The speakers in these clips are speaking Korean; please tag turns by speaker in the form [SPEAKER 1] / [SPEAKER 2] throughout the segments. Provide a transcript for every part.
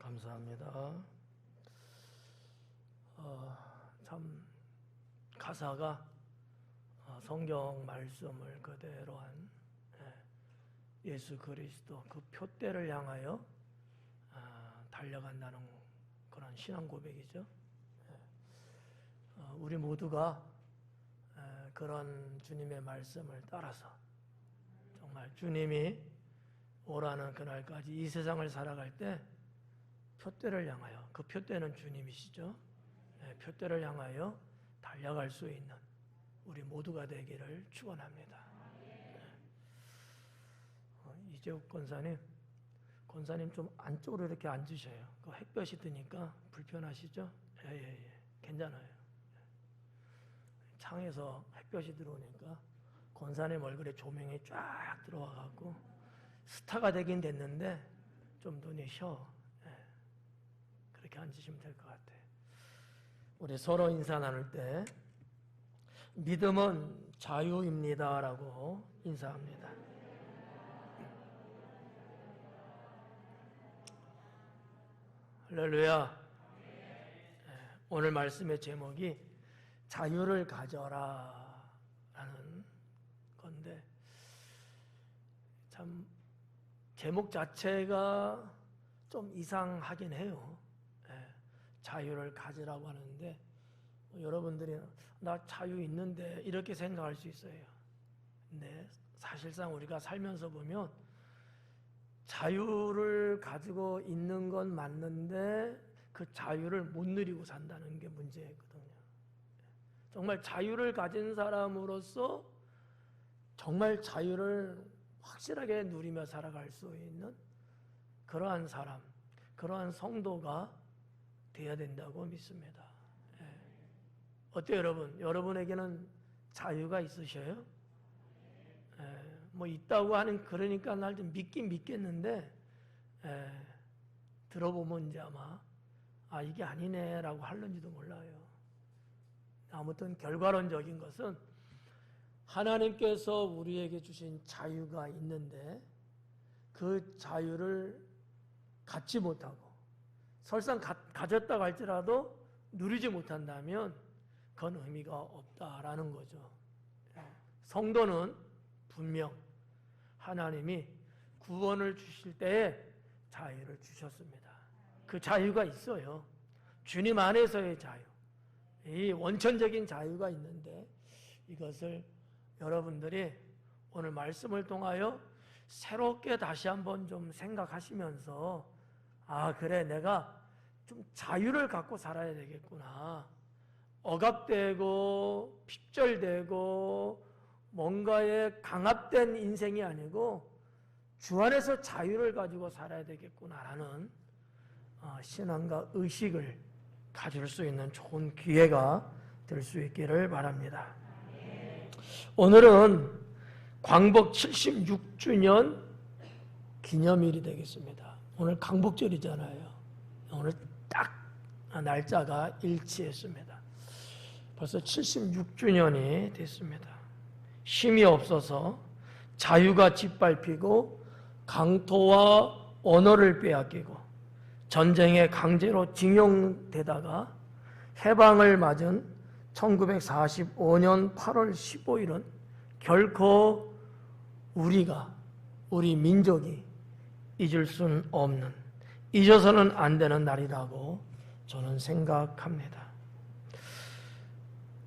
[SPEAKER 1] 감사합니다. 참 가사가 성경 말씀을 그대로 한 예수 그리스도 그 표대를 향하여 달려간다는 그런 신앙 고백이죠. 우리 모두가 그런 주님의 말씀을 따라서 정말 주님이 오라는 그날까지 이 세상을 살아갈 때 표대를 향하여, 그 표대는 주님이시죠. 표대를 향하여 달려갈 수 있는 우리 모두가 되기를 축원합니다. 이재욱 권사님 좀 안쪽으로 이렇게 앉으셔요. 그 햇볕이 드니까 불편하시죠? 예. 괜찮아요. 창에서 햇볕이 들어오니까 권사님 얼굴에 조명이 쫙 들어와갖고 스타가 되긴 됐는데 좀 눈이 쉬어. 그렇게 앉으시면 될 것 같아요. 우리 서로 인사 나눌 때 믿음은 자유입니다 라고 인사합니다. 할렐루야. 오늘 말씀의 제목이 자유를 가져라 라는 건데, 참 제목 자체가 좀 이상하긴 해요. 자유를 가지라고 하는데 여러분들이 나 자유 있는데 이렇게 생각할 수 있어요. 근데 사실상 우리가 살면서 보면 자유를 가지고 있는 건 맞는데 그 자유를 못 누리고 산다는 게 문제거든요. 정말 자유를 가진 사람으로서 정말 자유를 확실하게 누리며 살아갈 수 있는 그러한 사람, 그러한 성도가 되어야 된다고 믿습니다. 어때요, 여러분? 여러분에게는 자유가 있으셔요? 뭐 있다고 하는, 그러니까 날 좀 믿긴 믿겠는데 들어보면 이제 아마 이게 아니네 라고 할는지도 몰라요. 아무튼 결과론적인 것은 하나님께서 우리에게 주신 자유가 있는데 그 자유를 갖지 못하고 설상 가졌다고 할지라도 누리지 못한다면 그건 의미가 없다라는 거죠. 성도는 분명 하나님이 구원을 주실 때에 자유를 주셨습니다. 그 자유가 있어요. 주님 안에서의 자유, 이 원천적인 자유가 있는데 이것을 여러분들이 오늘 말씀을 통하여 새롭게 다시 한번 좀 생각하시면서 그래, 내가 좀 자유를 갖고 살아야 되겠구나. 억압되고 핍절되고 뭔가에 강압된 인생이 아니고 주 안에서 자유를 가지고 살아야 되겠구나라는 신앙과 의식을 가질 수 있는 좋은 기회가 될 수 있기를 바랍니다. 오늘은 광복 76주년 기념일이 되겠습니다. 오늘 강복절이잖아요. 오늘 딱 날짜가 일치했습니다. 벌써 76주년이 됐습니다. 힘이 없어서 자유가 짓밟히고 강토와 언어를 빼앗기고 전쟁에 강제로 징용되다가 해방을 맞은 1945년 8월 15일은 결코 우리 민족이 잊을 수는 없는, 잊어서는 안 되는 날이라고 저는 생각합니다.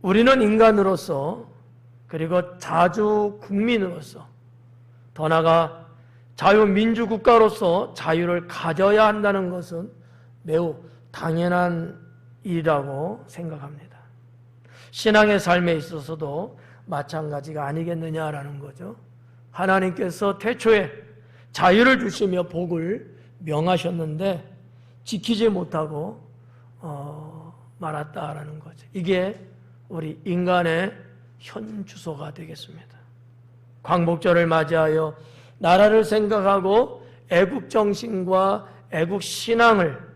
[SPEAKER 1] 우리는 인간으로서, 그리고 자주 국민으로서, 더 나아가 자유민주국가로서 자유를 가져야 한다는 것은 매우 당연한 일이라고 생각합니다. 신앙의 삶에 있어서도 마찬가지가 아니겠느냐라는 거죠. 하나님께서 태초에 자유를 주시며 복을 명하셨는데 지키지 못하고 말았다라는 거죠. 이게 우리 인간의 현 주소가 되겠습니다. 광복절을 맞이하여 나라를 생각하고 애국정신과 애국신앙을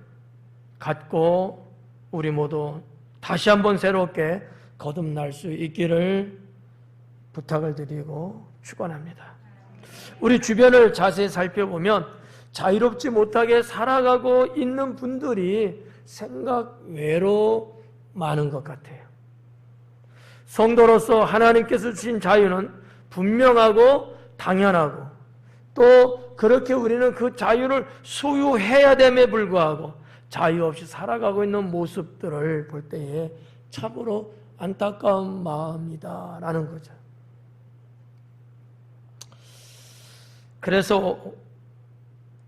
[SPEAKER 1] 갖고 우리 모두 다시 한번 새롭게 거듭날 수 있기를 부탁을 드리고 축원합니다. 우리 주변을 자세히 살펴보면 자유롭지 못하게 살아가고 있는 분들이 생각 외로 많은 것 같아요. 성도로서 하나님께서 주신 자유는 분명하고 당연하고 또 그렇게 우리는 그 자유를 소유해야 됨에 불구하고 자유 없이 살아가고 있는 모습들을 볼 때에 참으로 안타까운 마음이다라는 거죠. 그래서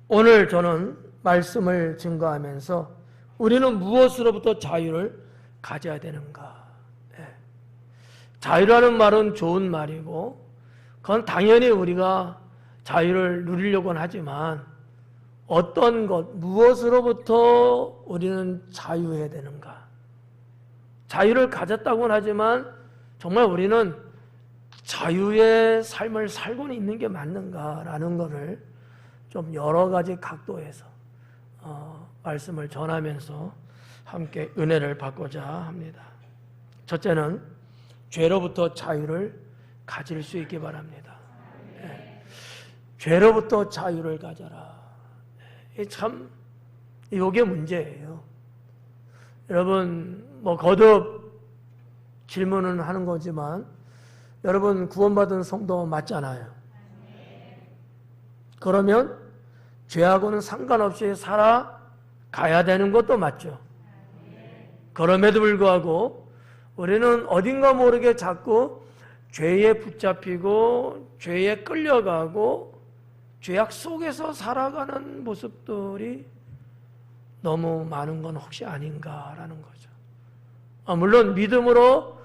[SPEAKER 1] 오늘 저는 말씀을 증거하면서 우리는 무엇으로부터 자유를 가져야 되는가? 자유라는 말은 좋은 말이고 그건 당연히 우리가 자유를 누리려고는 하지만 어떤 것, 무엇으로부터 우리는 자유해야 되는가? 자유를 가졌다고는 하지만 정말 우리는 자유의 삶을 살고는 있는 게 맞는가라는 것을 좀 여러 가지 각도에서 말씀을 전하면서 함께 은혜를 받고자 합니다. 첫째는 죄로부터 자유를 가질 수 있기 바랍니다. 죄로부터 자유를 가져라. 참 이게 문제예요. 여러분 거듭 질문은 하는 거지만 여러분 구원받은 성도 맞잖아요. 그러면 죄하고는 상관없이 살아가야 되는 것도 맞죠. 그럼에도 불구하고 우리는 어딘가 모르게 자꾸 죄에 붙잡히고 죄에 끌려가고 죄악 속에서 살아가는 모습들이 너무 많은 건 혹시 아닌가라는 거죠. 물론 믿음으로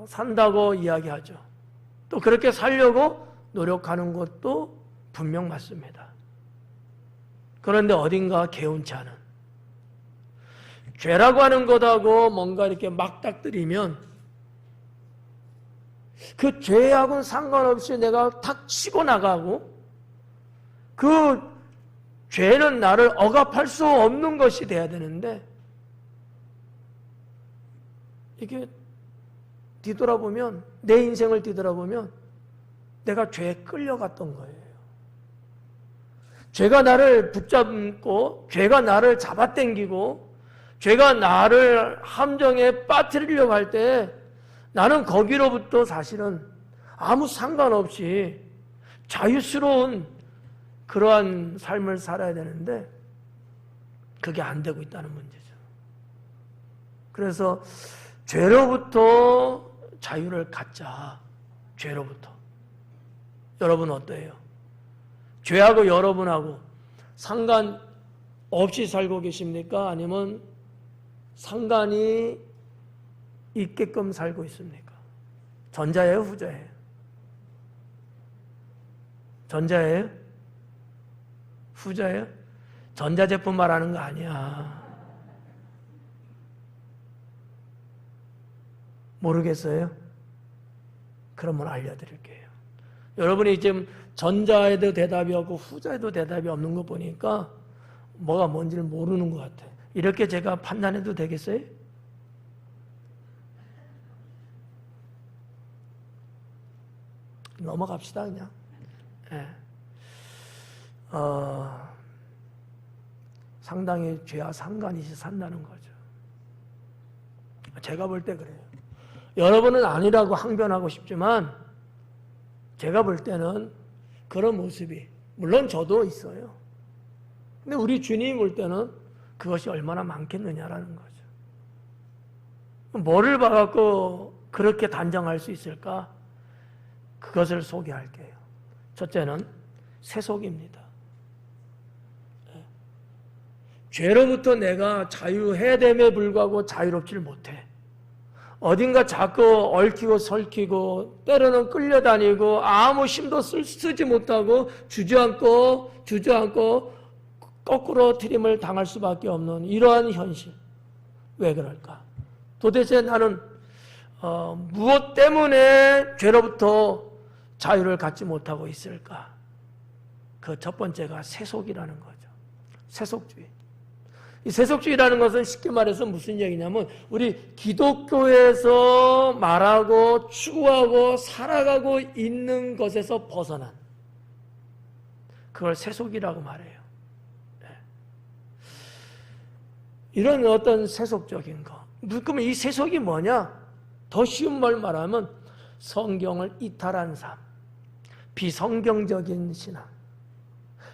[SPEAKER 1] 산다고 이야기하죠. 또 그렇게 살려고 노력하는 것도 분명 맞습니다. 그런데 어딘가 개운치 않은 죄라고 하는 것하고 뭔가 이렇게 막닥뜨리면 그 죄하고는 상관없이 내가 탁 치고 나가고 그 죄는 나를 억압할 수 없는 것이 돼야 되는데 이게 뒤돌아보면 내 인생을 뒤돌아보면 내가 죄에 끌려갔던 거예요. 죄가 나를 붙잡고 죄가 나를 잡아당기고 죄가 나를 함정에 빠뜨리려고 할 때 나는 거기로부터 사실은 아무 상관없이 자유스러운 그러한 삶을 살아야 되는데 그게 안 되고 있다는 문제죠. 그래서 죄로부터 자유를 갖자. 죄로부터. 여러분 어때요? 죄하고 여러분하고 상관없이 살고 계십니까? 아니면 상관이 있게끔 살고 있습니까? 전자예요? 후자예요? 전자예요? 후자예요? 전자제품 말하는 거 아니야. 모르겠어요? 그러면 알려드릴게요. 여러분이 지금 전자에도 대답이 없고 후자에도 대답이 없는 거 보니까 뭐가 뭔지를 모르는 것 같아요. 이렇게 제가 판단해도 되겠어요? 넘어갑시다 그냥. 네. 상당히 죄와 상관이 산다는 거죠. 제가 볼 때 그래요. 여러분은 아니라고 항변하고 싶지만 제가 볼 때는 그런 모습이 물론 저도 있어요. 근데 우리 주님이 볼 때는 그것이 얼마나 많겠느냐라는 거죠. 뭐를 봐갖고 그렇게 단정할 수 있을까? 그것을 소개할게요. 첫째는 세속입니다. 죄로부터 내가 자유해야 됨에 불구하고 자유롭지를 못해. 어딘가 자꾸 얽히고 설키고 때로는 끌려다니고 아무 힘도 쓰지 못하고 주저앉고 거꾸로 트림을 당할 수밖에 없는 이러한 현실. 왜 그럴까? 도대체 나는 무엇 때문에 죄로부터 자유를 갖지 못하고 있을까? 그 첫 번째가 세속이라는 거죠. 세속주의. 이 세속주의라는 것은 쉽게 말해서 무슨 얘기냐면 우리 기독교에서 말하고 추구하고 살아가고 있는 것에서 벗어난 그걸 세속이라고 말해요. 네. 이런 어떤 세속적인 거. 그러면 이 세속이 뭐냐? 더 쉬운 말 말하면 성경을 이탈한 삶, 비성경적인 신앙.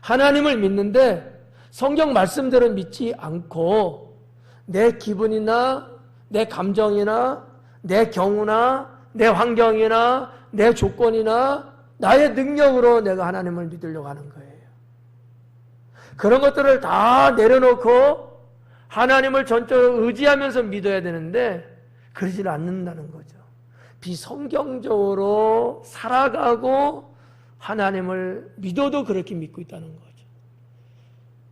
[SPEAKER 1] 하나님을 믿는데 성경 말씀대로 믿지 않고 내 기분이나 내 감정이나 내 경우나 내 환경이나 내 조건이나 나의 능력으로 내가 하나님을 믿으려고 하는 거예요. 그런 것들을 다 내려놓고 하나님을 전적으로 의지하면서 믿어야 되는데 그러지 않는다는 거죠. 비성경적으로 살아가고 하나님을 믿어도 그렇게 믿고 있다는 거죠.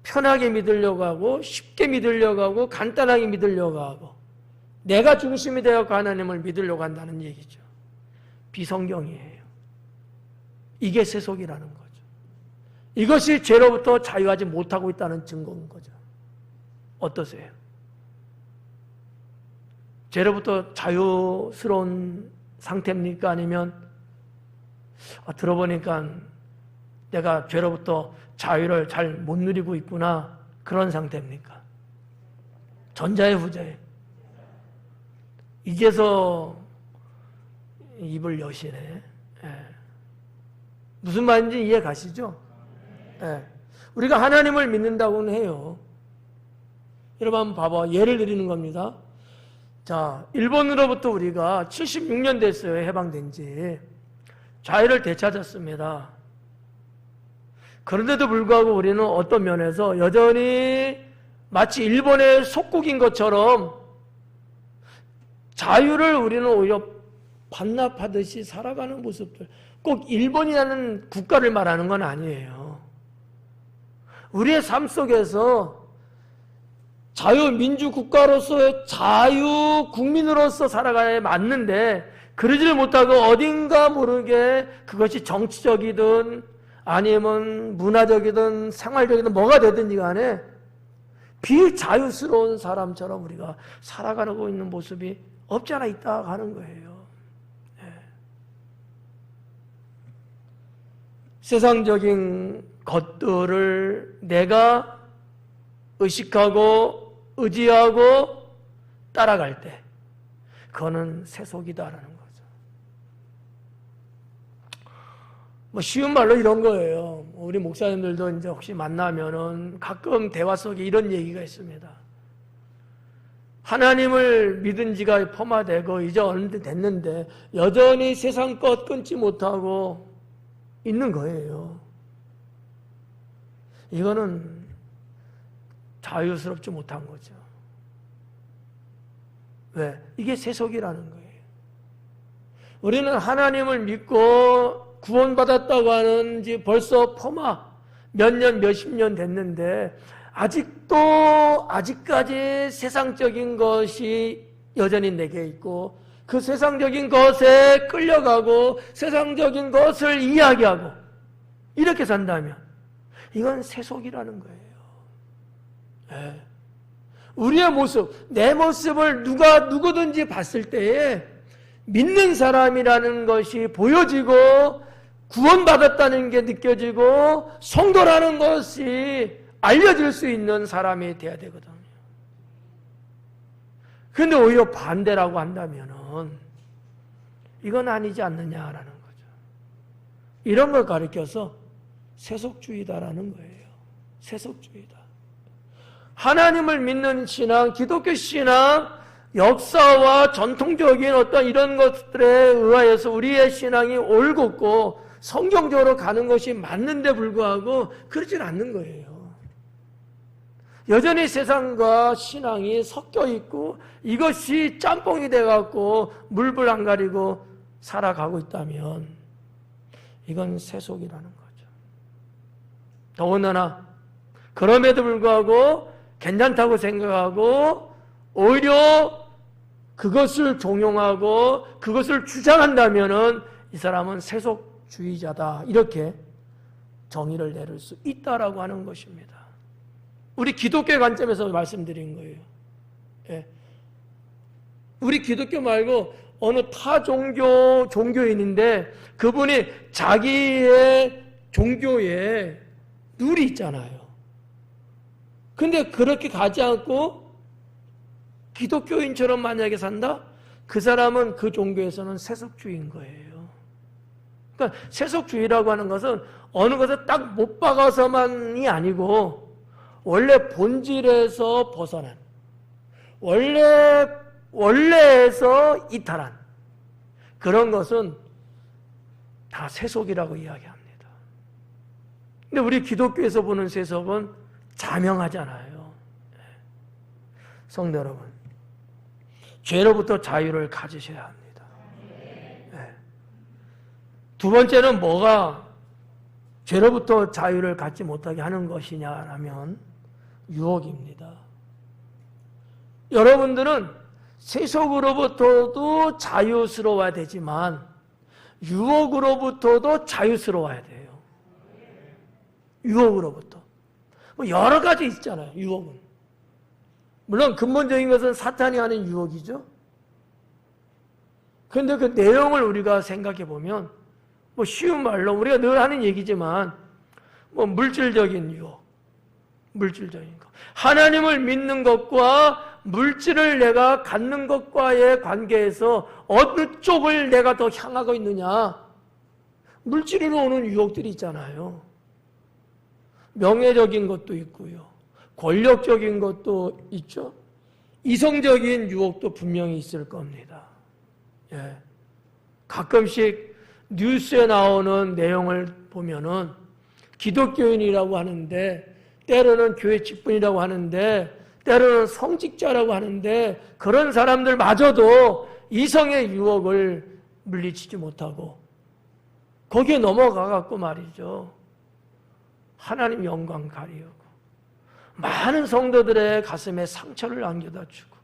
[SPEAKER 1] 편하게 믿으려고 하고 쉽게 믿으려고 하고 간단하게 믿으려고 하고 내가 중심이 되어서 하나님을 믿으려고 한다는 얘기죠. 비성경이에요. 이게 세속이라는 거죠. 이것이 죄로부터 자유하지 못하고 있다는 증거인 거죠. 어떠세요? 죄로부터 자유스러운 상태입니까? 아니면 들어보니까 내가 죄로부터 자유를 잘 못 누리고 있구나 그런 상태입니까? 전자의 후자예요. 이제서 입을 여시네. 예. 무슨 말인지 이해 가시죠? 예. 우리가 하나님을 믿는다고는 해요. 여러분 한번 봐봐. 예를 드리는 겁니다. 자, 일본으로부터 우리가 76년 됐어요. 해방된 지. 자유를 되찾았습니다. 그런데도 불구하고 우리는 어떤 면에서 여전히 마치 일본의 속국인 것처럼 자유를 우리는 오히려 반납하듯이 살아가는 모습들. 꼭 일본이라는 국가를 말하는 건 아니에요. 우리의 삶 속에서 자유민주국가로서의 자유국민으로서 살아가야 맞는데 그러지를 못하고 어딘가 모르게 그것이 정치적이든 아니면 문화적이든 생활적이든 뭐가 되든지 간에 비자유스러운 사람처럼 우리가 살아가고 있는 모습이 없지 않아 있다 하는 거예요. 네. 세상적인 것들을 내가 의식하고 의지하고 따라갈 때 그거는 세속이다라는 거죠. 뭐 쉬운 말로 이런 거예요. 우리 목사님들도 이제 혹시 만나면은 가끔 대화 속에 이런 얘기가 있습니다. 하나님을 믿은 지가 포마되고 이제 어느 때 됐는데 여전히 세상 것 끊지 못하고 있는 거예요. 이거는 자유스럽지 못한 거죠. 왜? 이게 세속이라는 거예요. 우리는 하나님을 믿고 구원받았다고 하는 지 벌써 포마 몇 년, 몇십 년 됐는데 아직까지 세상적인 것이 여전히 내게 있고 그 세상적인 것에 끌려가고 세상적인 것을 이야기하고 이렇게 산다면 이건 세속이라는 거예요. 네. 우리의 모습, 내 모습을 누구든지 봤을 때에 믿는 사람이라는 것이 보여지고 구원받았다는 게 느껴지고 성도라는 것이 알려질 수 있는 사람이 돼야 되거든요. 그런데 오히려 반대라고 한다면은 이건 아니지 않느냐라는 거죠. 이런 걸 가리켜서 세속주의다라는 거예요. 세속주의다. 하나님을 믿는 신앙, 기독교 신앙, 역사와 전통적인 어떤 이런 것들에 의하여서 우리의 신앙이 올곧고 성경적으로 가는 것이 맞는데 불구하고 그러진 않는 거예요. 여전히 세상과 신앙이 섞여 있고 이것이 짬뽕이 돼갖고 물불 안 가리고 살아가고 있다면 이건 세속이라는 거죠. 더군다나 그럼에도 불구하고 괜찮다고 생각하고 오히려 그것을 종용하고 그것을 주장한다면은 이 사람은 세속주의자다 이렇게 정의를 내릴 수 있다라고 하는 것입니다. 우리 기독교 관점에서 말씀드린 거예요. 예. 우리 기독교 말고 어느 타 종교인인데 그분이 자기의 종교에 룰이 있잖아요. 근데 그렇게 가지 않고 기독교인처럼 만약에 산다? 그 사람은 그 종교에서는 세속주의인 거예요. 그러니까 세속주의라고 하는 것은 어느 것을 딱 못 박아서만이 아니고 원래 본질에서 벗어난, 원래에서 이탈한 그런 것은 다 세속이라고 이야기합니다. 근데 우리 기독교에서 보는 세속은 자명하잖아요. 성도 여러분, 죄로부터 자유를 가지셔야 합니다. 두 번째는 뭐가 죄로부터 자유를 갖지 못하게 하는 것이냐라면 유혹입니다. 여러분들은 세속으로부터도 자유스러워야 되지만 유혹으로부터도 자유스러워야 돼요. 유혹으로부터. 뭐 여러 가지 있잖아요. 유혹은. 물론 근본적인 것은 사탄이 하는 유혹이죠. 그런데 그 내용을 우리가 생각해 보면 뭐 쉬운 말로 우리가 늘 하는 얘기지만 뭐 물질적인 유혹, 물질적인 것. 하나님을 믿는 것과 물질을 내가 갖는 것과의 관계에서 어느 쪽을 내가 더 향하고 있느냐. 물질으로 오는 유혹들이 있잖아요. 명예적인 것도 있고요. 권력적인 것도 있죠. 이성적인 유혹도 분명히 있을 겁니다. 예. 가끔씩 뉴스에 나오는 내용을 보면은 기독교인이라고 하는데 때로는 교회 직분이라고 하는데 때로는 성직자라고 하는데 그런 사람들마저도 이성의 유혹을 물리치지 못하고 거기에 넘어가갖고 말이죠. 하나님 영광 가리우고 많은 성도들의 가슴에 상처를 안겨다 주고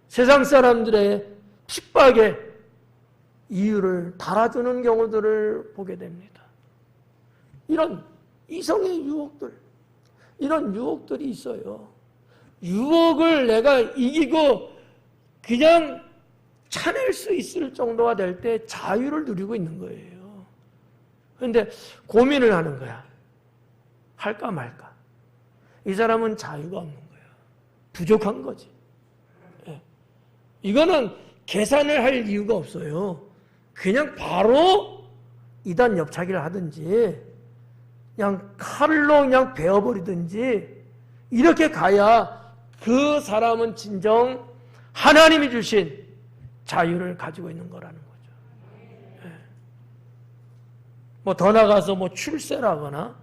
[SPEAKER 1] 세상 사람들의 핍박에 이유를 달아주는 경우들을 보게 됩니다. 이런 이성의 유혹들, 이런 유혹들이 있어요. 유혹을 내가 이기고 그냥 차낼 수 있을 정도가 될 때 자유를 누리고 있는 거예요. 그런데 고민을 하는 거야. 할까 말까. 이 사람은 자유가 없는 거야. 부족한 거지. 예. 이거는 계산을 할 이유가 없어요. 그냥 바로 이단 옆차기를 하든지 그냥 칼로 그냥 베어버리든지 이렇게 가야 그 사람은 진정 하나님이 주신 자유를 가지고 있는 거라는 거죠. 예. 뭐 더 나가서 뭐 출세라거나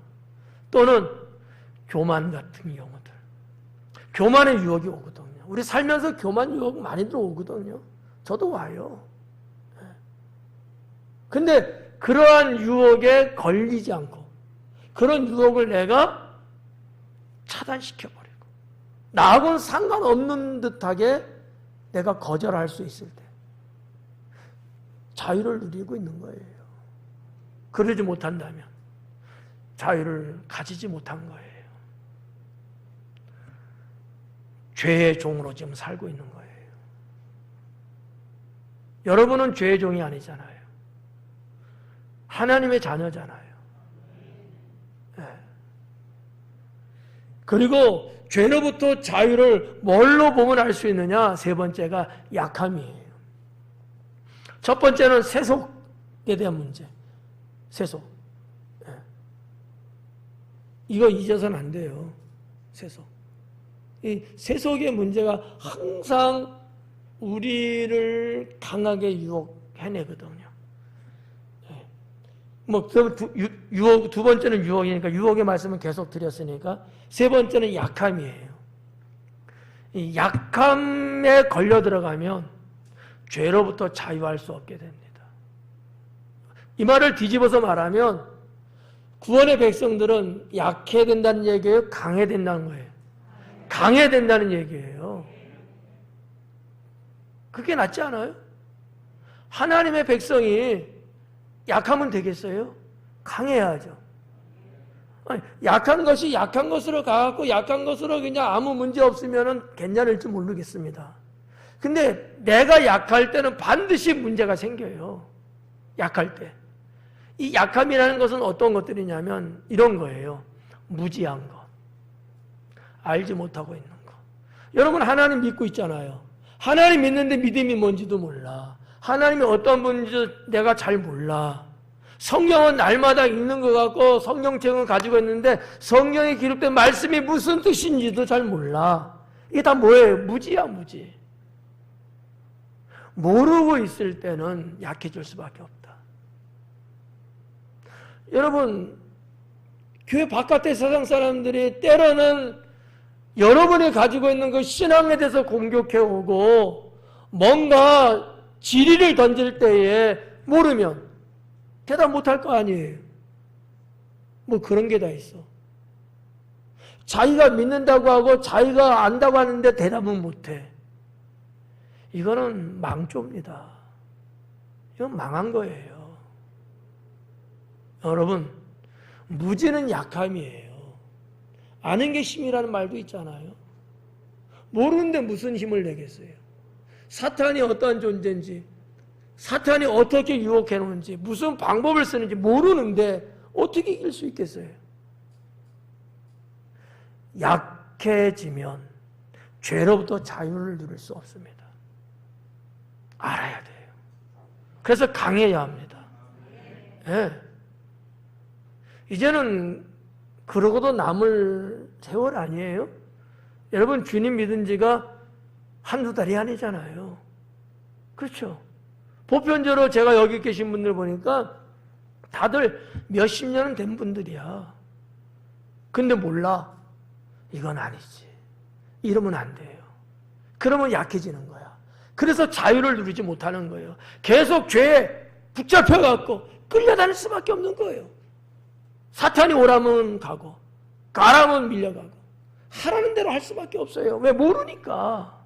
[SPEAKER 1] 또는 교만 같은 경우들. 교만의 유혹이 오거든요. 우리 살면서 교만 유혹 많이 들어오거든요. 저도 와요. 근데 그러한 유혹에 걸리지 않고 그런 유혹을 내가 차단시켜버리고 나하고는 상관없는 듯하게 내가 거절할 수 있을 때 자유를 누리고 있는 거예요. 그러지 못한다면 자유를 가지지 못한 거예요. 죄의 종으로 지금 살고 있는 거예요. 여러분은 죄의 종이 아니잖아요. 하나님의 자녀잖아요. 네. 그리고 죄로부터 자유를 뭘로 보면 알 수 있느냐? 세 번째가 약함이에요. 첫 번째는 세속에 대한 문제. 세속. 네. 이거 잊어서는 안 돼요. 세속. 이 세속의 문제가 항상 우리를 강하게 유혹해내거든요. 뭐 유혹 두 번째는 유혹이니까 유혹의 말씀은 계속 드렸으니까 세 번째는 약함이에요. 이 약함에 걸려 들어가면 죄로부터 자유할 수 없게 됩니다. 이 말을 뒤집어서 말하면 구원의 백성들은 약해야 된다는 얘기예요? 강해야 된다는 거예요? 강해야 된다는 얘기예요. 그게 낫지 않아요? 하나님의 백성이 약하면 되겠어요? 강해야죠. 아니, 약한 것이 약한 것으로 가갖고 약한 것으로 그냥 아무 문제 없으면 괜찮을지 모르겠습니다. 근데 내가 약할 때는 반드시 문제가 생겨요. 약할 때. 이 약함이라는 것은 어떤 것들이냐면 이런 거예요. 무지한 것, 알지 못하고 있는 것. 여러분 하나님 믿고 있잖아요. 하나님 믿는데 믿음이 뭔지도 몰라. 하나님이 어떤 분인지 내가 잘 몰라. 성경은 날마다 읽는 것 같고 성경책은 가지고 있는데 성경에 기록된 말씀이 무슨 뜻인지도 잘 몰라. 이게 다 뭐예요? 무지야, 무지. 모르고 있을 때는 약해질 수밖에 없다. 여러분, 교회 바깥의 세상 사람들이 때로는 여러분이 가지고 있는 그 신앙에 대해서 공격해 오고 뭔가 질의를 던질 때에 모르면 대답 못할 거 아니에요. 뭐 그런 게 다 있어. 자기가 믿는다고 하고 자기가 안다고 하는데 대답은 못해. 이거는 망조입니다. 이건 망한 거예요. 여러분, 무지는 약함이에요. 아는 게 힘이라는 말도 있잖아요. 모르는데 무슨 힘을 내겠어요? 사탄이 어떠한 존재인지, 사탄이 어떻게 유혹해 놓은지, 무슨 방법을 쓰는지 모르는데 어떻게 이길 수 있겠어요? 약해지면 죄로부터 자유를 누릴 수 없습니다. 알아야 돼요. 그래서 강해야 합니다. 네. 이제는 그러고도 남을 세월 아니에요? 여러분 주님 믿은 지가 한두 달이 아니잖아요. 그렇죠? 보편적으로 제가 여기 계신 분들 보니까 다들 몇십 년은 된 분들이야. 근데 몰라. 이건 아니지. 이러면 안 돼요. 그러면 약해지는 거야. 그래서 자유를 누리지 못하는 거예요. 계속 죄에 붙잡혀갖고 끌려다닐 수밖에 없는 거예요. 사탄이 오라면 가고 가라면 밀려가고 하라는 대로 할 수밖에 없어요. 왜? 모르니까.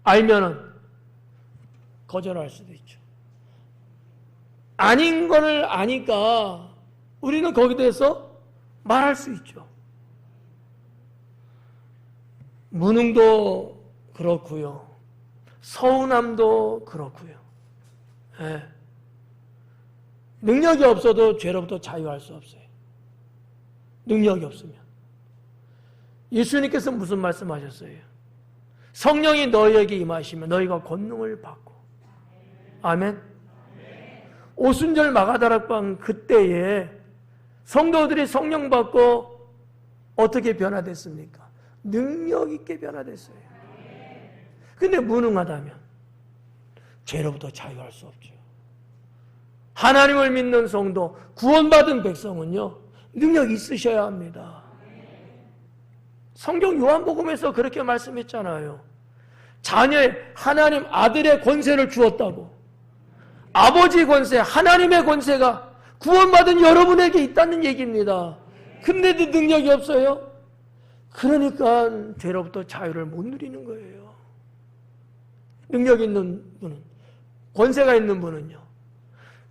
[SPEAKER 1] 알면은 거절할 수도 있죠. 아닌 거를 아니까 우리는 거기에 대해서 말할 수 있죠. 무능도 그렇고요. 서운함도 그렇고요. 네. 능력이 없어도 죄로부터 자유할 수 없어요. 능력이 없으면. 예수님께서 무슨 말씀하셨어요? 성령이 너희에게 임하시면 너희가 권능을 받고. 아멘. 오순절 마가다락방 그때에 성도들이 성령 받고 어떻게 변화됐습니까? 능력 있게 변화됐어요. 근데 무능하다면 죄로부터 자유할 수 없죠. 하나님을 믿는 성도, 구원받은 백성은요, 능력 있으셔야 합니다. 성경 요한복음에서 그렇게 말씀했잖아요. 자녀의 하나님 아들의 권세를 주었다고. 아버지 권세, 하나님의 권세가 구원받은 여러분에게 있다는 얘기입니다. 근데도 능력이 없어요? 그러니까 죄로부터 자유를 못 누리는 거예요. 능력 있는 분은, 권세가 있는 분은요,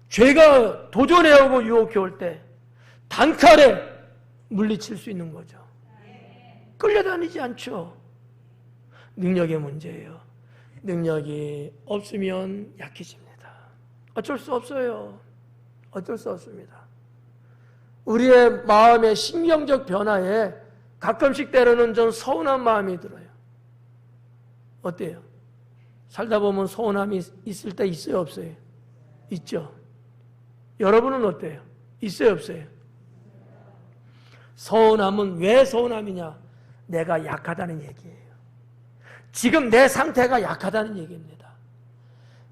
[SPEAKER 1] 죄가 도전해오고 유혹해올 때 단칼에 물리칠 수 있는 거죠. 끌려다니지 않죠. 능력의 문제예요. 능력이 없으면 약해집니다. 어쩔 수 없어요. 어쩔 수 없습니다. 우리의 마음의 신경적 변화에 가끔씩 때로는 좀 서운한 마음이 들어요. 어때요? 살다 보면 서운함이 있을 때 있어요, 없어요? 있죠. 여러분은 어때요? 있어요, 없어요? 서운함은 왜 서운함이냐? 내가 약하다는 얘기예요. 지금 내 상태가 약하다는 얘기입니다.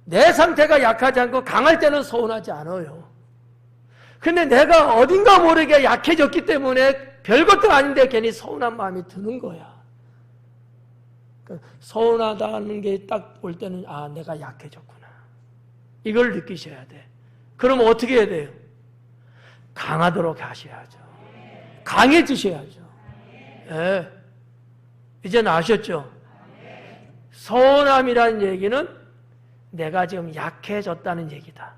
[SPEAKER 1] 내 상태가 약하지 않고 강할 때는 서운하지 않아요. 근데 내가 어딘가 모르게 약해졌기 때문에 별것도 아닌데 괜히 서운한 마음이 드는 거야. 서운하다는 게 딱 올 때는 아, 내가 약해졌구나. 이걸 느끼셔야 돼. 그럼 어떻게 해야 돼요? 강하도록 하셔야죠. 강해지셔야죠. 네. 이제는 아셨죠? 서운함이라는 얘기는 내가 지금 약해졌다는 얘기다.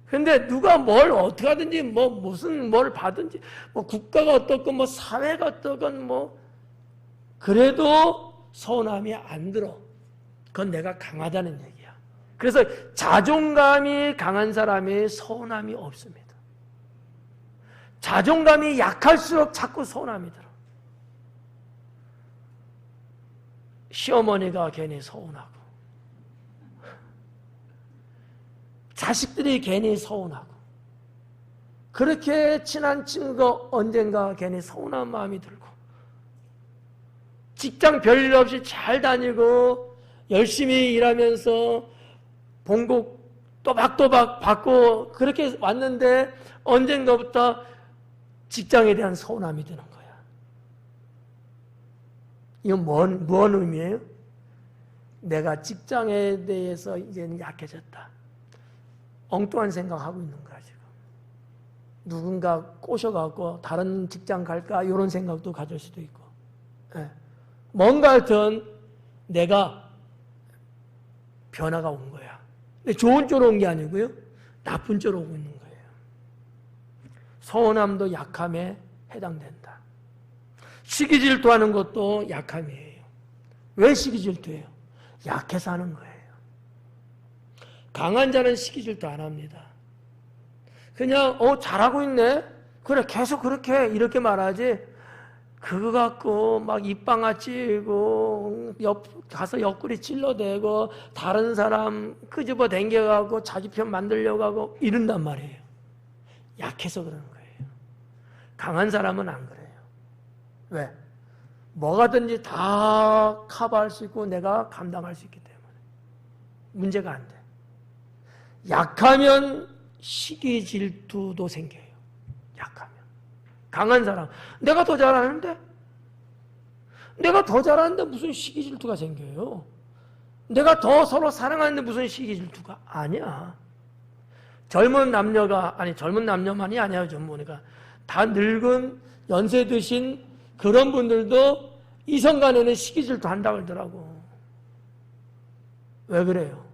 [SPEAKER 1] 근데 누가 뭘 어떻게 하든지 무슨 뭘 받든지 국가가 어떻건 사회가 어떻건 그래도 서운함이 안 들어. 그건 내가 강하다는 얘기야. 그래서 자존감이 강한 사람이 서운함이 없습니다. 자존감이 약할수록 자꾸 서운함이 들어. 시어머니가 괜히 서운하고, 자식들이 괜히 서운하고, 그렇게 친한 친구가 언젠가 괜히 서운한 마음이 들고, 직장 별일 없이 잘 다니고 열심히 일하면서 봉급 또박또박 받고 그렇게 왔는데 언젠가부터 직장에 대한 서운함이 드는 거야. 이건 뭔 의미예요? 내가 직장에 대해서 이제는 약해졌다. 엉뚱한 생각하고 있는 거야 지금. 누군가 꼬셔갖고 다른 직장 갈까 이런 생각도 가질 수도 있고. 네. 뭔가 하여튼 내가 변화가 온 거야. 근데 좋은 쪽으로 온 게 아니고요. 나쁜 쪽으로 오고 있는 거예요. 서운함도 약함에 해당된다. 시기 질투하는 것도 약함이에요. 왜 시기 질투해요? 약해서 하는 거예요. 강한 자는 시기 질투 안 합니다. 그냥 잘하고 있네? 그래 계속 그렇게 이렇게 말하지 그거 갖고 막 입방아 찌고 가서 옆구리 찔러대고 다른 사람 끄집어 당겨가고 자기 편 만들려고 하고 이런단 말이에요. 약해서 그러는 거예요. 강한 사람은 안 그래요. 왜? 뭐가든지 다 커버할 수 있고 내가 감당할 수 있기 때문에 문제가 안 돼. 약하면 시기 질투도 생겨요. 약하면. 강한 사람, 내가 더 잘하는데? 내가 더 잘하는데 무슨 시기 질투가 생겨요? 내가 더 서로 사랑하는데 무슨 시기 질투가? 아니야. 젊은 남녀만이 아니야. 좀 보니까 다 늙은 연세 드신 그런 분들도 이성 간에는 시기 질투 한다고 그러더라고. 왜 그래요?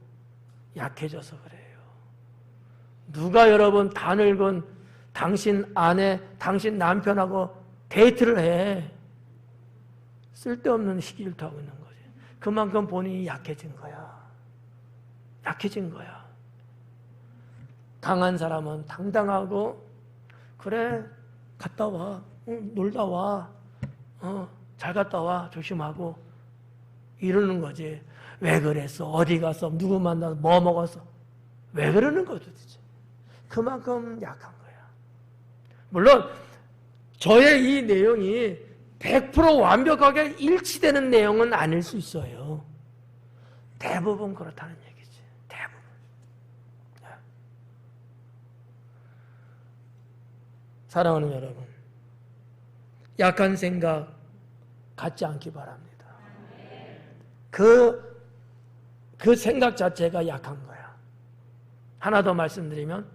[SPEAKER 1] 약해져서 그래요. 누가 여러분 다 늙은 당신 아내, 당신 남편하고 데이트를 해. 쓸데없는 시기 질투하고 있는 거지. 그만큼 본인이 약해진 거야. 약해진 거야. 강한 사람은 당당하고 그래 갔다 와. 놀다 와. 잘 갔다 와. 조심하고 이러는 거지. 왜 그랬어? 어디 가서 누구 만나서 뭐 먹었어? 왜 그러는 거야 도대체? 그만큼 약한 거야. 물론 저의 이 내용이 100% 완벽하게 일치되는 내용은 아닐 수 있어요. 대부분 그렇다는 얘기지. 대부분. 사랑하는 여러분, 약한 생각 갖지 않기 바랍니다. 그 생각 자체가 약한 거야. 하나 더 말씀드리면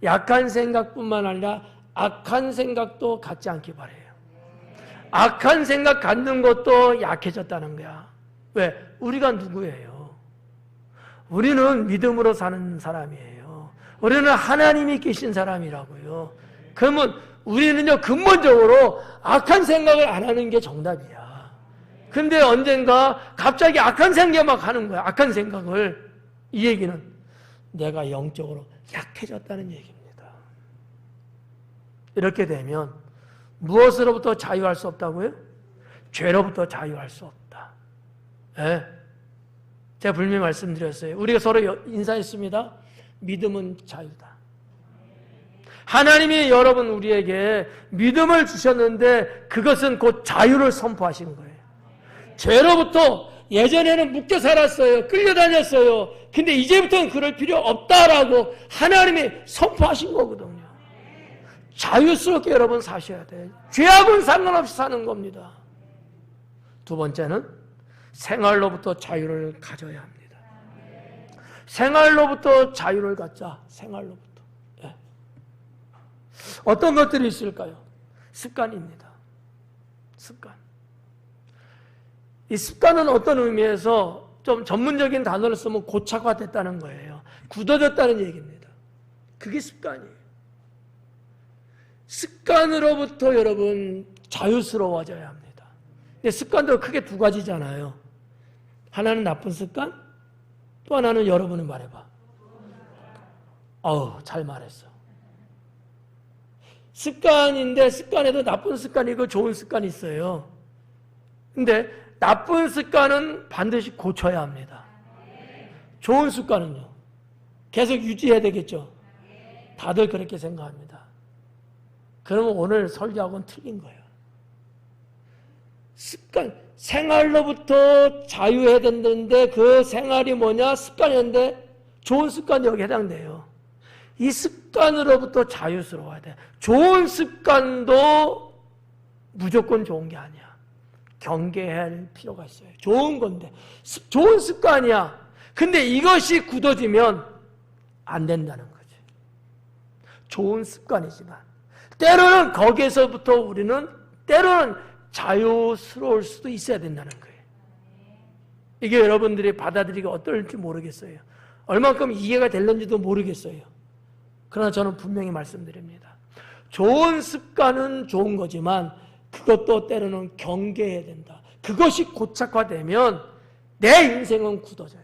[SPEAKER 1] 약한 생각뿐만 아니라 악한 생각도 갖지 않기 바래요. 악한 생각 갖는 것도 약해졌다는 거야. 왜? 우리가 누구예요? 우리는 믿음으로 사는 사람이에요. 우리는 하나님이 계신 사람이라고요. 그러면 우리는요 근본적으로 악한 생각을 안 하는 게 정답이야. 근데 언젠가 갑자기 악한 생각 막 하는 거야. 악한 생각을. 이 얘기는 내가 영적으로 약해졌다는 얘기입니다. 이렇게 되면 무엇으로부터 자유할 수 없다고요? 죄로부터 자유할 수 없다. 네. 제가 분명히 말씀드렸어요. 우리가 서로 인사했습니다. 믿음은 자유다. 하나님이 여러분 우리에게 믿음을 주셨는데 그것은 곧 자유를 선포하시는 거예요. 죄로부터 예전에는 묶여 살았어요. 끌려다녔어요. 근데 이제부터는 그럴 필요 없다라고 하나님이 선포하신 거거든요. 자유스럽게 여러분 사셔야 돼요. 죄하고는 상관없이 사는 겁니다. 두 번째는 생활로부터 자유를 가져야 합니다. 생활로부터 자유를 갖자. 생활로부터. 예. 어떤 것들이 있을까요? 습관입니다. 습관. 이 습관은 어떤 의미에서 좀 전문적인 단어를 쓰면 고착화됐다는 거예요. 굳어졌다는 얘기입니다. 그게 습관이에요. 습관으로부터 여러분 자유스러워져야 합니다. 근데 습관도 크게 두 가지잖아요. 하나는 나쁜 습관, 또 하나는 여러분이 말해봐. 잘 말했어. 습관인데 습관에도 나쁜 습관이고 좋은 습관이 있어요. 근데 나쁜 습관은 반드시 고쳐야 합니다. 좋은 습관은요, 계속 유지해야 되겠죠. 다들 그렇게 생각합니다. 그러면 오늘 설교하고는 틀린 거예요. 습관, 생활로부터 자유해야 된다는데 그 생활이 뭐냐? 습관이었는데 좋은 습관이 여기 해당돼요. 이 습관으로부터 자유스러워야 돼. 좋은 습관도 무조건 좋은 게 아니야. 경계해야 할 필요가 있어요. 좋은 건데. 좋은 습관이야. 근데 이것이 굳어지면 안 된다는 거지. 좋은 습관이지만. 때로는 거기에서부터 우리는 때로는 자유스러울 수도 있어야 된다는 거예요. 이게 여러분들이 받아들이기 어떨지 모르겠어요. 얼만큼 이해가 될는지도 모르겠어요. 그러나 저는 분명히 말씀드립니다. 좋은 습관은 좋은 거지만 그것도 때로는 경계해야 된다. 그것이 고착화되면 내 인생은 굳어져요.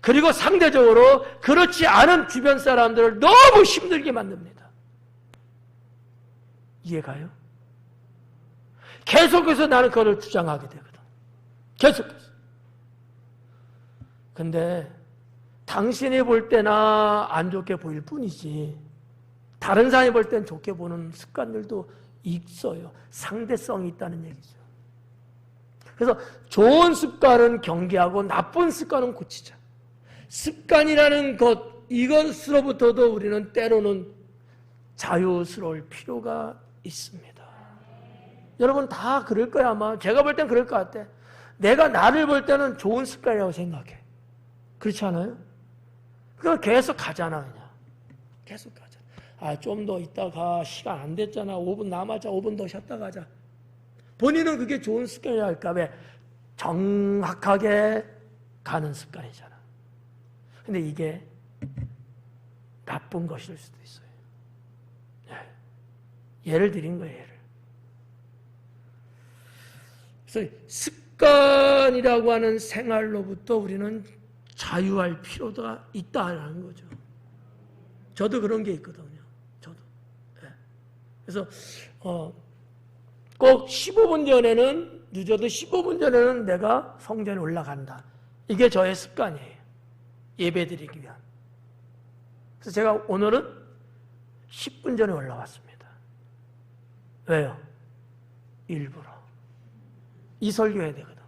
[SPEAKER 1] 그리고 상대적으로 그렇지 않은 주변 사람들을 너무 힘들게 만듭니다. 이해가요? 계속해서 나는 그걸 주장하게 되거든. 계속해서. 근데 당신이 볼 때나 안 좋게 보일 뿐이지 다른 사람이 볼 땐 좋게 보는 습관들도 있어요. 상대성이 있다는 얘기죠. 그래서 좋은 습관은 경계하고 나쁜 습관은 고치자. 습관이라는 것, 이것으로부터도 우리는 때로는 자유스러울 필요가 있습니다. 여러분 다 그럴 거야 아마. 제가 볼 땐 그럴 것 같아. 내가 나를 볼 때는 좋은 습관이라고 생각해. 그렇지 않아요? 그거 계속 가잖아 그냥. 계속 가잖아. 아, 좀 더 있다가 시간 안 됐잖아. 5분 남았자 5분 더 쉬었다 가자. 본인은 그게 좋은 습관이라 할까? 왜? 정확하게 가는 습관이잖아. 근데 이게 나쁜 것일 수도 있어요. 예를 드린 거예요. 예를. 그래서 습관이라고 하는 생활로부터 우리는 자유할 필요가 있다라는 거죠. 저도 그런 게 있거든요. 저도. 그래서 꼭 15분 전에는 늦어도 15분 전에는 내가 성전에 올라간다. 이게 저의 습관이에요. 예배드리기 위한. 그래서 제가 오늘은 10분 전에 올라왔습니다. 왜요? 일부러. 이 설교해야 되거든.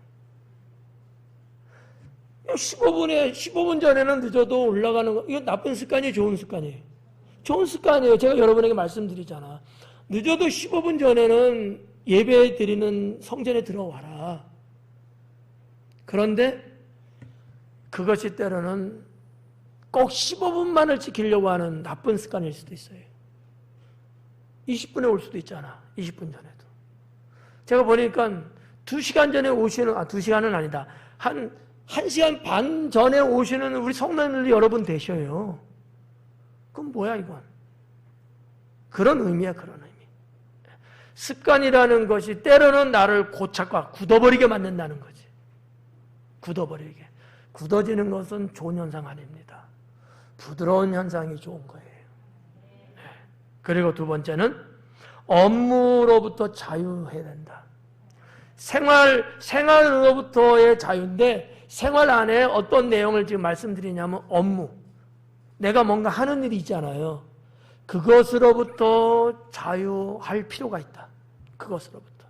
[SPEAKER 1] 15분 전에는 늦어도 올라가는 거, 이거 나쁜 습관이에요? 좋은 습관이에요? 좋은 습관이에요. 제가 여러분에게 말씀드리잖아. 늦어도 15분 전에는 예배 드리는 성전에 들어와라. 그런데 그것이 때로는 꼭 15분만을 지키려고 하는 나쁜 습관일 수도 있어요. 20분에 올 수도 있잖아. 20분 전에도. 제가 보니까 2시간 전에 오시는, 2시간은 아니다. 한 1시간 반 전에 오시는 우리 성도님들이 여러분 되셔요. 그럼 뭐야 이건? 그런 의미야, 그런 의미. 습관이라는 것이 때로는 나를 고착화, 굳어버리게 만든다는 거지. 굳어버리게. 굳어지는 것은 좋은 현상 아닙니다. 부드러운 현상이 좋은 거예요. 그리고 두 번째는 업무로부터 자유해야 된다. 생활로부터의 자유인데 생활 안에 어떤 내용을 지금 말씀드리냐면 업무. 내가 뭔가 하는 일이 있잖아요. 그것으로부터 자유할 필요가 있다. 그것으로부터.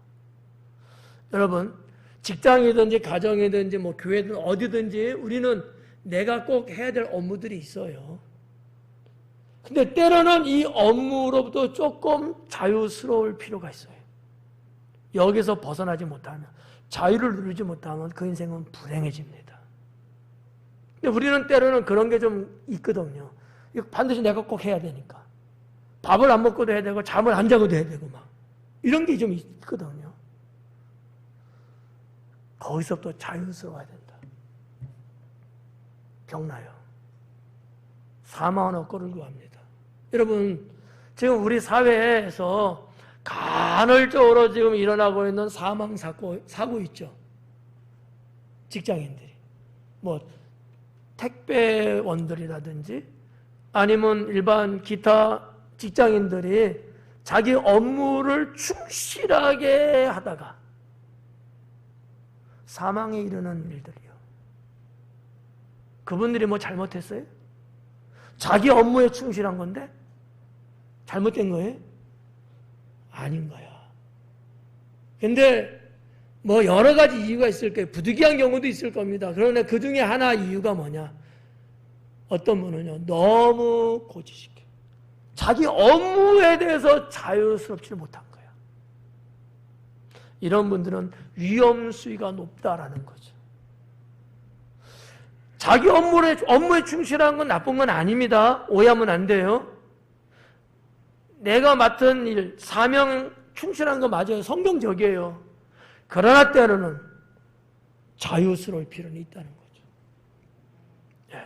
[SPEAKER 1] 여러분, 직장이든지 가정이든지 뭐 교회든 어디든지 우리는 내가 꼭 해야 될 업무들이 있어요. 근데 때로는 이 업무로부터 조금 자유스러울 필요가 있어요. 여기서 벗어나지 못하면, 자유를 누리지 못하면 그 인생은 불행해집니다. 근데 우리는 때로는 그런 게 좀 있거든요. 이거 반드시 내가 꼭 해야 되니까. 밥을 안 먹고도 해야 되고 잠을 안 자고도 해야 되고 막 이런 게 좀 있거든요. 거기서부터 자유스러워야 된다. 병나요. 사망은 엇걸을 구합니다. 여러분, 지금 우리 사회에서 간헐적으로 지금 일어나고 있는 사망 사고 있죠. 직장인들이. 뭐 택배원들이라든지 아니면 일반 기타 직장인들이 자기 업무를 충실하게 하다가 사망에 이르는 일들이요. 그분들이 뭐 잘못했어요? 자기 업무에 충실한 건데 잘못된 거예요? 아닌 거야. 근데 뭐 여러 가지 이유가 있을 거예요. 부득이한 경우도 있을 겁니다. 그러나 그 중에 하나 이유가 뭐냐? 어떤 분은요, 너무 고지식해. 자기 업무에 대해서 자유스럽지 못한 거야. 이런 분들은 위험 수위가 높다라는 거죠. 자기 업무에 충실한 건 나쁜 건 아닙니다. 오해하면 안 돼요. 내가 맡은 일, 사명 충실한 거 맞아요. 성경적이에요. 그러나 때로는 자유스러울 필요는 있다는 거죠. 예.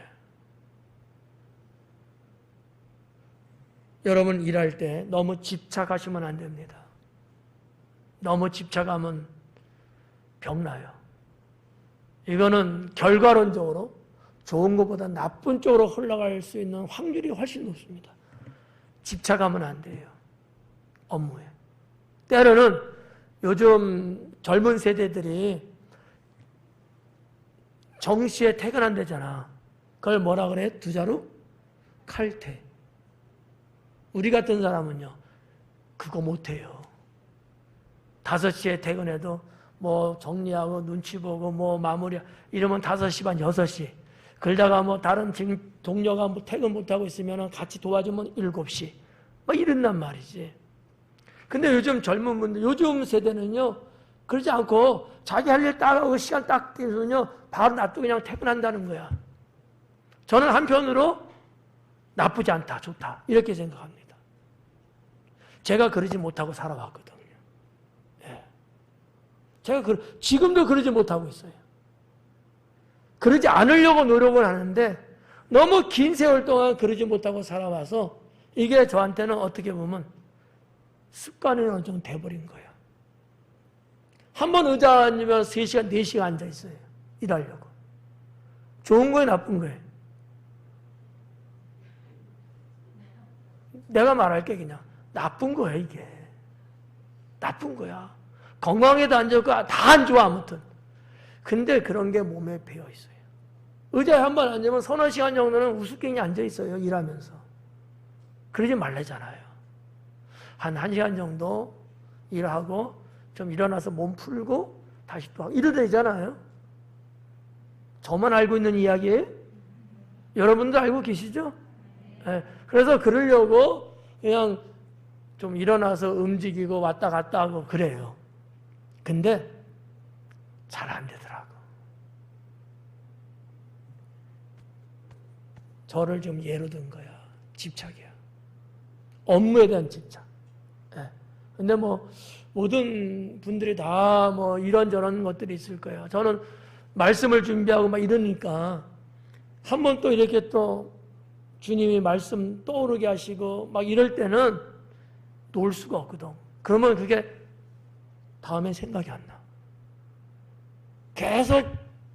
[SPEAKER 1] 여러분 일할 때 너무 집착하시면 안 됩니다. 너무 집착하면 병나요. 이거는 결과론적으로 좋은 것보다 나쁜 쪽으로 흘러갈 수 있는 확률이 훨씬 높습니다. 집착하면 안 돼요. 업무에. 때로는 요즘 젊은 세대들이 정시에 퇴근한다잖아. 그걸 뭐라 그래? 두 자루? 칼퇴. 우리 같은 사람은요, 그거 못해요. 5시에 퇴근해도 뭐 정리하고 눈치 보고 뭐 마무리, 이러면 5시 반, 6시. 그러다가 뭐 다른 동료가 뭐 퇴근 못하고 있으면 같이 도와주면 7시. 막 이런단 말이지. 근데 요즘 젊은 분들, 요즘 세대는요, 그러지 않고 자기 할 일 딱 하고 시간 딱 되면요, 바로 놔두고 그냥 퇴근한다는 거야. 저는 한편으로 나쁘지 않다, 좋다. 이렇게 생각합니다. 제가 그러지 못하고 살아왔거든요. 예. 제가 지금도 그러지 못하고 있어요. 그러지 않으려고 노력을 하는데 너무 긴 세월 동안 그러지 못하고 살아와서 이게 저한테는 어떻게 보면 습관이 어느 정도 돼버린 거예요. 한 번 의자 앉으면 3시간, 4시간 앉아있어요. 일하려고. 좋은 거예요, 나쁜 거예요? 내가 말할게 그냥. 나쁜 거야, 이게. 나쁜 거야. 건강에도 안 좋고 다 안 좋아, 아무튼. 근데 그런 게 몸에 배어 있어요. 의자에 한 번 앉으면 서너 시간 정도는 우습게 앉아있어요, 일하면서. 그러지 말래잖아요. 한 1시간 정도 일하고 좀 일어나서 몸 풀고 다시 또 하고 이래도 되잖아요. 저만 알고 있는 이야기예요? 여러분도 알고 계시죠? 네. 그래서 그러려고 그냥 좀 일어나서 움직이고 왔다 갔다 하고 그래요. 근데 잘 안 되더라고. 저를 좀 예로 든 거야. 집착이야. 업무에 대한 집착. 예. 근데 뭐, 모든 분들이 다 뭐 이런저런 것들이 있을 거예요. 저는 말씀을 준비하고 막 이러니까 한 번 또 이렇게 또 주님이 말씀 떠오르게 하시고 막 이럴 때는 놓을 수가 없거든. 그러면 그게 다음엔 생각이 안 나. 계속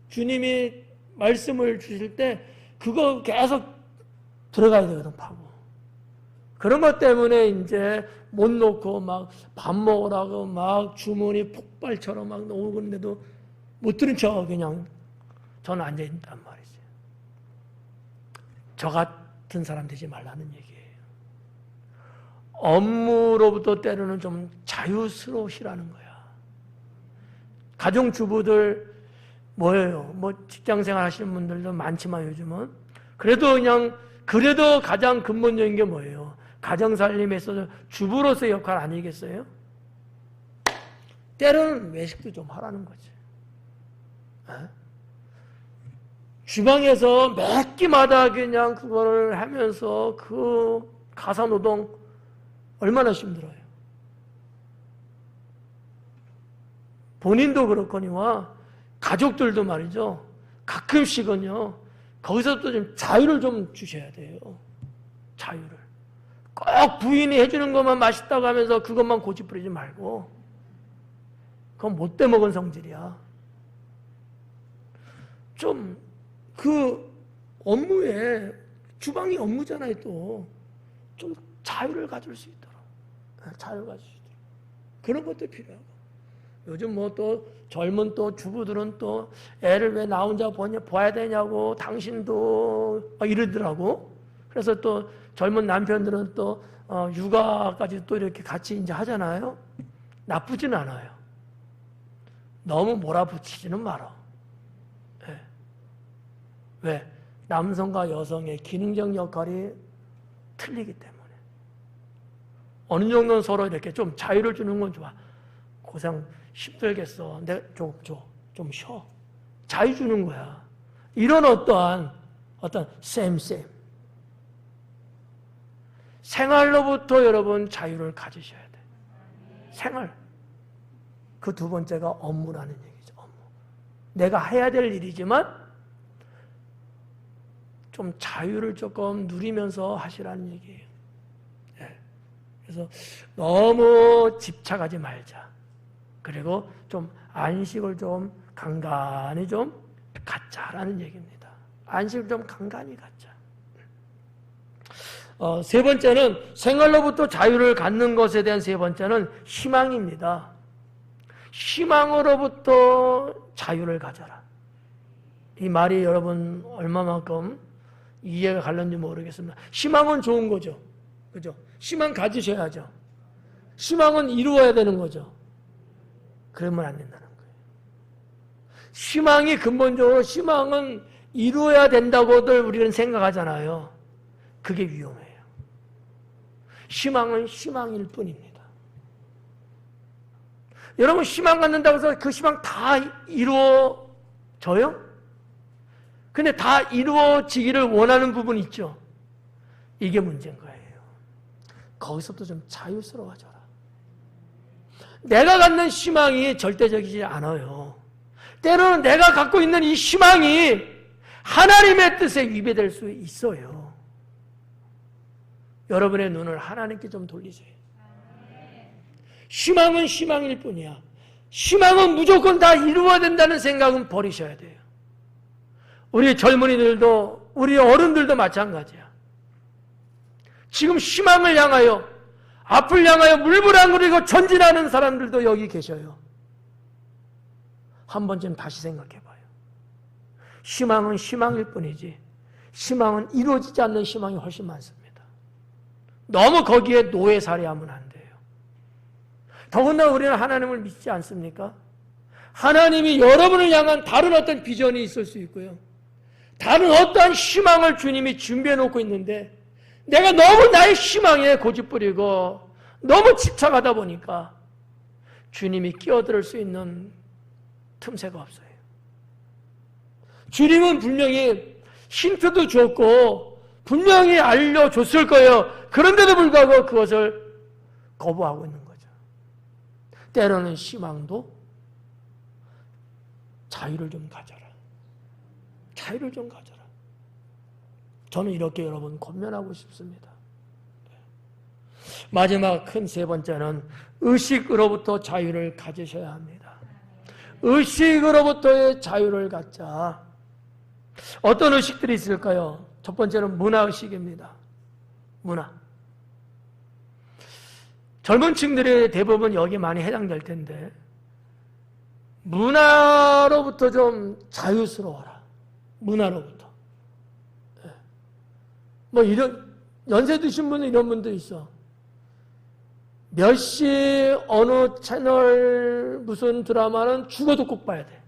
[SPEAKER 1] 주님이 말씀을 주실 때 그거 계속 들어가야 되거든, 파고. 그런 것 때문에 이제 못 놓고 막 밥 먹으라고 막 주문이 폭발처럼 막 오는데도 못 들은 척 그냥 저는 앉아있단 말이지. 저 같은 사람 되지 말라는 얘기예요. 업무로부터 때로는 좀 자유스러우시라는 거야. 가정주부들 뭐예요? 뭐 직장생활 하시는 분들도 많지만 요즘은 그래도 가장 근본적인 게 뭐예요? 가정살림에 있어서 주부로서의 역할 아니겠어요? 때로는 외식도 좀 하라는 거지. 에? 주방에서 몇 끼마다 그냥 그거를 하면서 그 가사노동 얼마나 힘들어요. 본인도 그렇거니와 가족들도 말이죠. 가끔씩은요. 거기서 또 좀 자유를 좀 주셔야 돼요. 자유를. 꼭 부인이 해주는 것만 맛있다고 하면서 그것만 고집부리지 말고 그건 못돼 먹은 성질이야. 좀 그 업무에 주방이 업무잖아요. 또 좀 자유를 가질 수 있도록 자유 가지시도록. 그런 것도 필요하고. 요즘 뭐 또 젊은 또 주부들은 또 애를 왜 나 혼자 봐야 되냐고 당신도 이러더라고. 그래서 또 젊은 남편들은 또 육아까지 또 이렇게 같이 이제 하잖아요. 나쁘진 않아요. 너무 몰아붙이지는 말아. 네. 왜? 남성과 여성의 기능적 역할이 틀리기 때문에. 어느 정도는 서로 이렇게 좀 자유를 주는 건 좋아. 고생 힘들겠어. 내가 좀 쉬어. 자유 주는 거야. 이런 어떤 쌤. 생활로부터 여러분 자유를 가지셔야 돼. 생활. 그 두 번째가 업무라는 얘기죠. 업무. 내가 해야 될 일이지만 좀 자유를 조금 누리면서 하시라는 얘기예요. 네. 그래서 너무 집착하지 말자. 그리고 좀 안식을 좀 간간히 좀 갖자라는 얘기입니다. 안식을 좀 간간히 갖자. 세 번째는 생활로부터 자유를 갖는 것에 대한 세 번째는 희망입니다. 희망으로부터 자유를 가져라. 이 말이 여러분 얼마만큼 이해가 갈는지 모르겠습니다. 희망은 좋은 거죠. 그죠? 희망 가지셔야죠. 희망은 이루어야 되는 거죠. 그러면 안 된다는 거예요. 희망이 근본적으로 희망은 이루어야 된다고들 우리는 생각하잖아요. 그게 위험해요. 희망은 희망일 뿐입니다. 여러분 희망 갖는다고 해서 그 희망 다 이루어져요? 근데 다 이루어지기를 원하는 부분 있죠. 이게 문제인 거예요. 거기서부터 좀 자유스러워져라. 내가 갖는 희망이 절대적이지 않아요. 때로는 내가 갖고 있는 이 희망이 하나님의 뜻에 위배될 수 있어요. 여러분의 눈을 하나님께 좀 돌리세요. 희망은 희망일 뿐이야. 희망은 무조건 다 이루어야 된다는 생각은 버리셔야 돼요. 우리 젊은이들도 우리 어른들도 마찬가지야. 지금 희망을 향하여 앞을 향하여 물불안거리고 전진하는 사람들도 여기 계셔요. 한 번쯤 다시 생각해봐요. 희망은 희망일 뿐이지 희망은 이루어지지 않는 희망이 훨씬 많습니다. 너무 거기에 노예살이하면 안 돼요. 더군다나 우리는 하나님을 믿지 않습니까? 하나님이 여러분을 향한 다른 어떤 비전이 있을 수 있고요. 다른 어떠한 희망을 주님이 준비해 놓고 있는데 내가 너무 나의 희망에 고집부리고 너무 집착하다 보니까 주님이 끼어들 수 있는 틈새가 없어요. 주님은 분명히 힌트도 줬고 분명히 알려줬을 거예요. 그런데도 불구하고 그것을 거부하고 있는 거죠. 때로는 희망도 자유를 좀 가져라. 자유를 좀 가져라. 저는 이렇게 여러분 권면하고 싶습니다. 마지막 큰 세 번째는 의식으로부터 자유를 가지셔야 합니다. 의식으로부터의 자유를 갖자. 어떤 의식들이 있을까요? 첫 번째는 문화의식입니다. 문화. 젊은 층들이 대부분 여기 많이 해당될 텐데 문화로부터 좀 자유스러워라. 문화로부터. 뭐 이런 연세 드신 분은 이런 분도 있어. 몇 시 어느 채널 무슨 드라마는 죽어도 꼭 봐야 돼.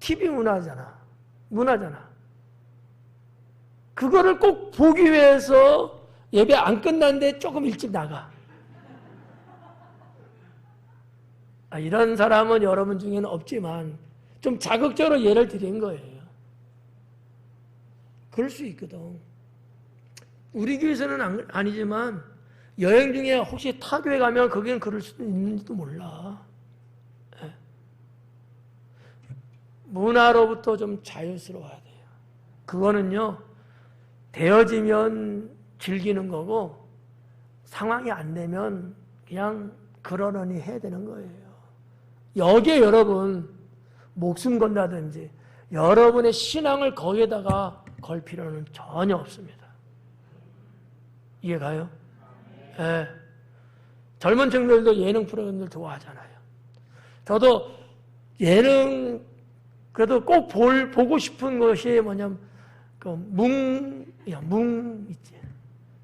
[SPEAKER 1] TV 문화잖아. 그거를 꼭 보기 위해서 예배 안 끝났는데 조금 일찍 나가. 이런 사람은 여러분 중에는 없지만 좀 자극적으로 예를 드린 거예요. 그럴 수 있거든. 우리 교회에서는 아니지만 여행 중에 혹시 타 교회 가면 거기는 그럴 수도 있는지도 몰라. 문화로부터 좀 자유스러워야 돼요. 그거는요, 되어지면 즐기는 거고 상황이 안 되면 그냥 그러려니 해야 되는 거예요. 여기에 여러분 목숨 건다든지 여러분의 신앙을 거기에다가 걸 필요는 전혀 없습니다. 이해가요? 예. 젊은 층들도 예능 프로그램들 좋아하잖아요. 저도 예능 그래도 꼭 보고 싶은 것이 뭐냐면 그 뭉 있지.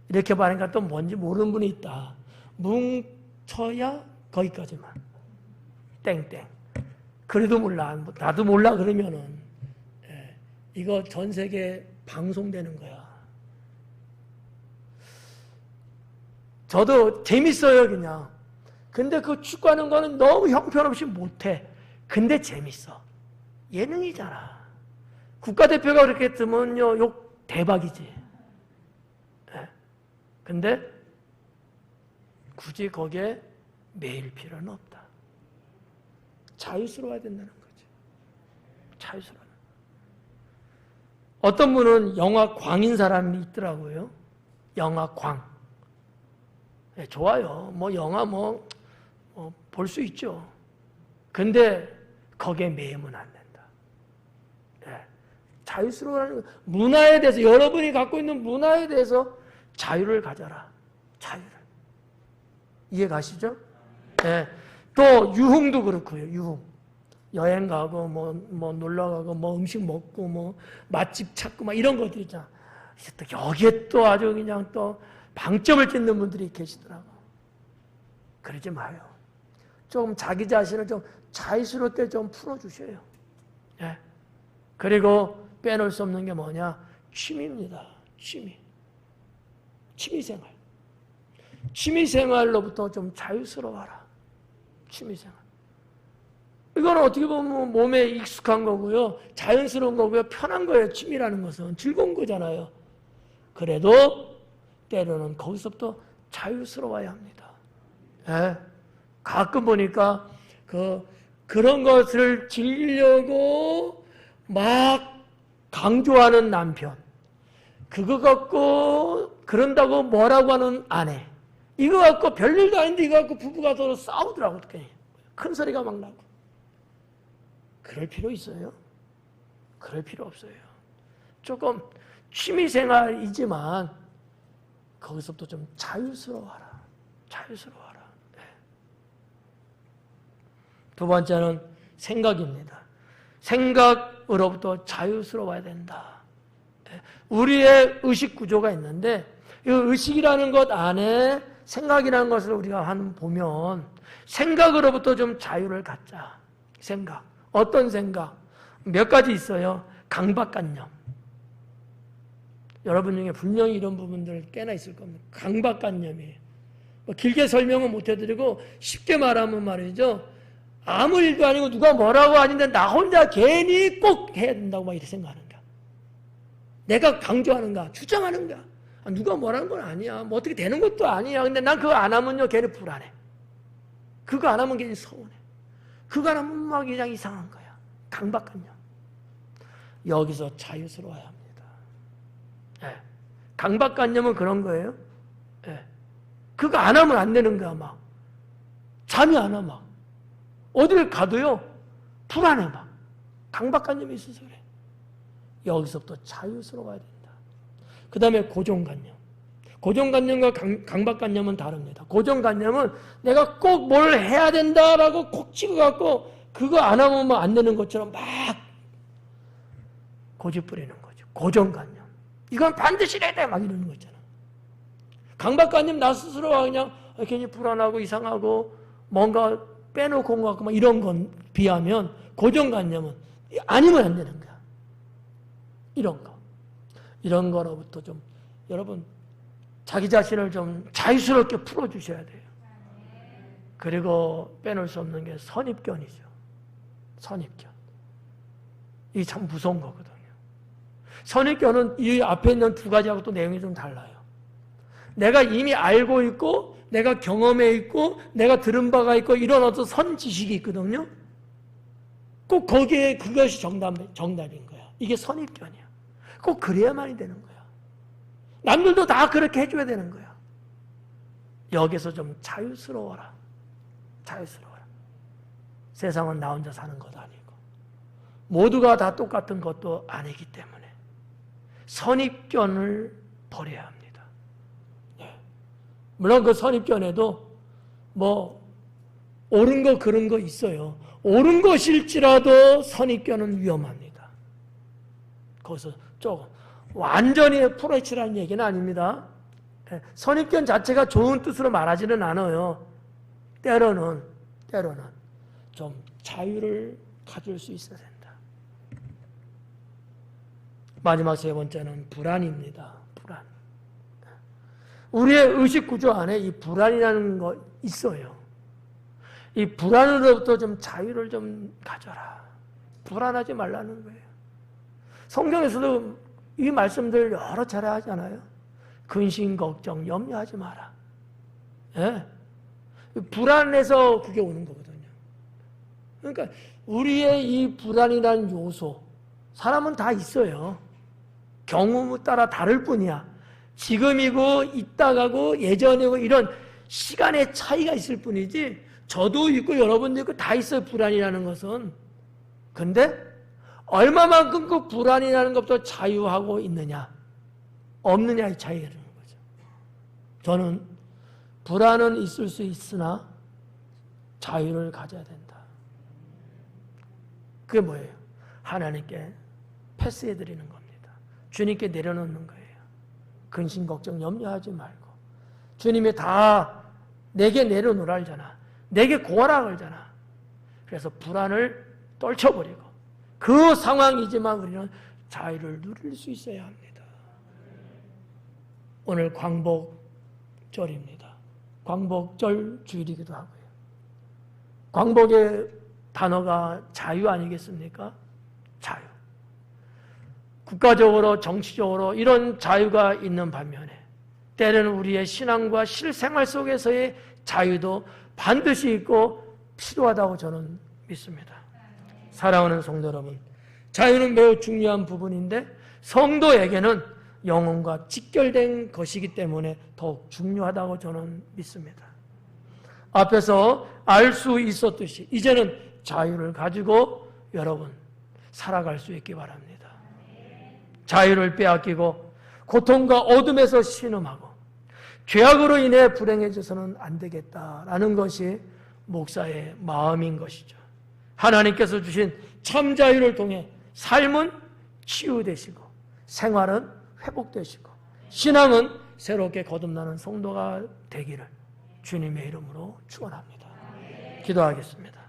[SPEAKER 1] 이렇게 말하니까 또 뭔지 모르는 분이 있다. 뭉쳐야 거기까지만. 땡땡. 그래도 몰라. 나도 몰라 그러면은 이거 전 세계 방송되는 거야. 저도 재밌어요 그냥. 근데 그 축구하는 거는 너무 형편없이 못해. 근데 재밌어. 예능이잖아. 국가대표가 그렇게 뜨면요 욕 대박이지. 근데 굳이 거기에 매일 필요는 없다. 자유스러워야 된다는 거지. 자유스러워. 어떤 분은 영화 광인 사람이 있더라고요. 영화 광. 네, 좋아요. 뭐 영화 볼 수 있죠. 근데 거기에 매이면 안 된다. 네. 자유스러워하는 거. 문화에 대해서 여러분이 갖고 있는 문화에 대해서 자유를 가져라. 자유를. 이해 가시죠? 네. 또 유흥도 그렇고요. 유흥. 여행 가고 뭐 놀러 가고 뭐 음식 먹고 뭐 맛집 찾고 막 이런 것들 있잖아. 또 여기에 또 아주 그냥 또 방점을 찍는 분들이 계시더라고. 그러지 마요. 좀 자기 자신을 좀 자유스럽게 좀 풀어주셔요. 네. 그리고 빼놓을 수 없는 게 뭐냐? 취미입니다. 취미생활. 취미생활로부터 좀 자유스러워라. 취미생활. 이건 어떻게 보면 몸에 익숙한 거고요. 자연스러운 거고요. 편한 거예요. 취미라는 것은. 즐거운 거잖아요. 그래도 때로는 거기서부터 자유스러워야 합니다. 예? 가끔 보니까 그런 것을 즐기려고 막 강조하는 남편. 그거 갖고 그런다고 뭐라고 하는 아내. 이거 갖고 별일도 아닌데 이거 갖고 부부가 서로 싸우더라고. 큰 소리가 막 나고. 그럴 필요 있어요? 그럴 필요 없어요. 조금 취미생활이지만 거기서부터 좀 자유스러워하라. 자유스러워하라. 네. 두 번째는 생각입니다. 생각으로부터 자유스러워야 된다. 네. 우리의 의식 구조가 있는데 이 의식이라는 것 안에 생각이라는 것을 우리가 보면 생각으로부터 좀 자유를 갖자. 생각. 어떤 생각? 몇 가지 있어요. 강박관념. 여러분 중에 분명히 이런 부분들 꽤나 있을 겁니다. 강박관념이에요. 길게 설명은 못 해드리고 쉽게 말하면 말이죠. 아무 일도 아니고 누가 뭐라고 하는데 나 혼자 괜히 꼭 해야 된다고 막 이렇게 생각하는가. 내가 강조하는가. 주장하는가. 누가 뭐라는 건 아니야. 뭐 어떻게 되는 것도 아니야. 근데 난 그거 안 하면요 괜히 불안해. 그거 안 하면 괜히 서운해. 그거 안 하면 막 그냥 이상한 거야. 강박관념. 여기서 자유스러워야 합니다. 네. 강박관념은 그런 거예요. 네. 그거 안 하면 안 되는 거야 막. 잠이 안 와 막. 어딜 가도요 불안해 막. 강박관념이 있어서 그래. 여기서부터 자유스러워야 된다. 그 다음에 고정관념. 고정관념과 강박관념은 다릅니다. 고정관념은 내가 꼭 뭘 해야 된다라고 콕 찍어갖고 그거 안 하면 안 되는 것처럼 막 고집 부리는 거죠. 고정관념. 이건 반드시 해야 돼 막 이러는 거 있잖아. 강박관념 나 스스로가 그냥 괜히 불안하고 이상하고 뭔가 빼놓고 온 것 같고 막 이런 건 비하면 고정관념은 아니면 안 되는 거야. 이런 거. 이런 거로부터 좀 여러분 자기 자신을 좀 자유스럽게 풀어주셔야 돼요. 그리고 빼놓을 수 없는 게 선입견이죠. 선입견. 이게 참 무서운 거거든요. 선입견은 이 앞에 있는 두 가지하고 또 내용이 좀 달라요. 내가 이미 알고 있고 내가 경험해 있고 내가 들은 바가 있고 이런 어떤 선지식이 있거든요. 꼭 거기에 그것이 정답인 거야. 이게 선입견이야. 꼭 그래야만이 되는 거야. 남들도 다 그렇게 해줘야 되는 거야. 여기서 좀 자유스러워라. 자유스러워라. 세상은 나 혼자 사는 것 아니고 모두가 다 똑같은 것도 아니기 때문에 선입견을 버려야 합니다. 네. 물론 그 선입견에도 뭐 옳은 거 그런 거 있어요. 옳은 것일지라도 선입견은 위험합니다. 거기서 조금 완전히 풀어치라는 얘기는 아닙니다. 선입견 자체가 좋은 뜻으로 말하지는 않아요. 때로는 좀 자유를 가질 수 있어야 된다. 마지막 세 번째는 불안입니다. 불안. 우리의 의식 구조 안에 이 불안이라는 거 있어요. 이 불안으로부터 좀 자유를 좀 가져라. 불안하지 말라는 거예요. 성경에서도 이 말씀들 여러 차례 하잖아요. 근심, 걱정, 염려하지 마라. 예? 불안해서 그게 오는 거거든요. 그러니까 우리의 이 불안이라는 요소, 사람은 다 있어요. 경우 따라 다를 뿐이야. 지금이고 이따가고 예전이고 이런 시간의 차이가 있을 뿐이지 저도 있고 여러분도 있고 다 있어요. 불안이라는 것은. 근데 얼마만큼 그 불안이라는 것부터 자유하고 있느냐 없느냐의 차이가 있는 거죠. 저는 불안은 있을 수 있으나 자유를 가져야 된다. 그게 뭐예요? 하나님께 패스해드리는 겁니다. 주님께 내려놓는 거예요. 근심, 걱정, 염려하지 말고 주님이 다 내게 내려놓으라 하잖아. 내게 고하라 그러잖아. 그래서 불안을 떨쳐버리고 그 상황이지만 우리는 자유를 누릴 수 있어야 합니다. 오늘 광복절입니다. 광복절 주일이기도 하고요. 광복의 단어가 자유 아니겠습니까? 자유. 국가적으로 정치적으로 이런 자유가 있는 반면에 때로는 우리의 신앙과 실생활 속에서의 자유도 반드시 있고 필요하다고 저는 믿습니다. 사랑하는 성도 여러분, 자유는 매우 중요한 부분인데 성도에게는 영혼과 직결된 것이기 때문에 더욱 중요하다고 저는 믿습니다. 앞에서 알 수 있었듯이 이제는 자유를 가지고 여러분 살아갈 수 있기 바랍니다. 자유를 빼앗기고 고통과 어둠에서 신음하고 죄악으로 인해 불행해져서는 안 되겠다라는 것이 목사의 마음인 것이죠. 하나님께서 주신 참 자유를 통해 삶은 치유되시고 생활은 회복되시고 신앙은 새롭게 거듭나는 성도가 되기를 주님의 이름으로 축원합니다. 기도하겠습니다.